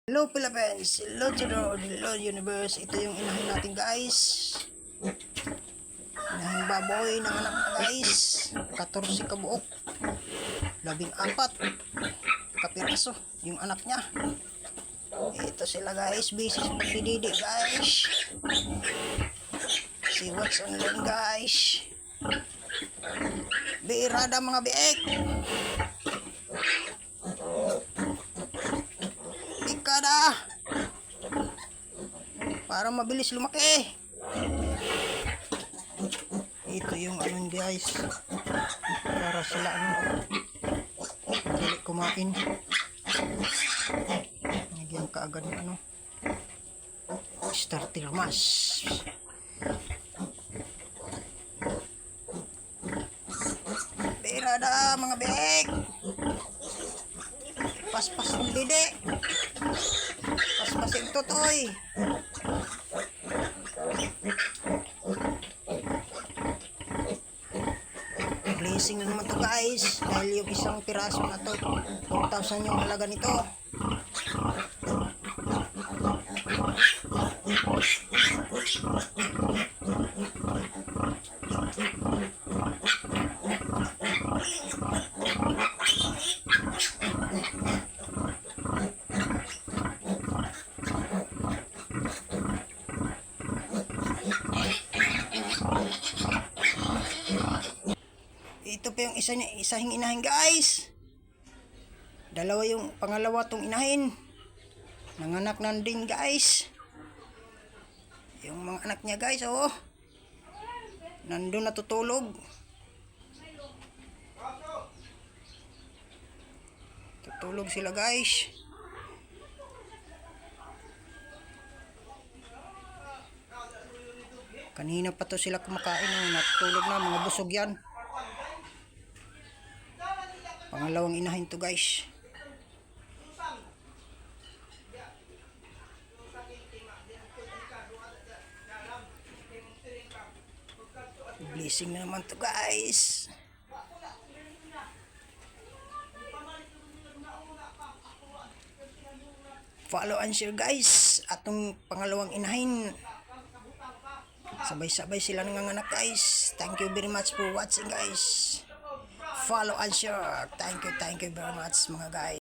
Hello Philippines, hello to the world, hello universe. Ito yung inahin natin guys. Inahing baboy ng anak na guys. 14 kabuok. 14 kapiraso yung anak niya. Ito sila guys, busy sa pagdididi guys. See what's online guys. Beirada mga biek. Ikada para mabilis lumaki. Ito yung ano guys, para sila dili kumain. Nagyan kaagad ng ano, starter mas. Beirada mga biek. Paspas ng didi. Paspasin totoy. Blessing na naman to guys. Dahil yung isang piraso na to 4,000 yung halaga nito. Ito pa yung isahing inahin guys. Dalawa yung pangalawa tong inahin. Nanganak na din guys. Yung mga anak niya guys, oh. Nandun natutulog. Tutulog sila guys. Kanina pa to sila kumakain, natutulog na, mga busog yan. Pangalawang inahin to guys. Blessing na naman to guys. Follow and share guys. Atong pangalawang inahin. Sabay-sabay sila nanganganak guys. Thank you very much for watching guys. Follow and share. Thank you very much mga guys.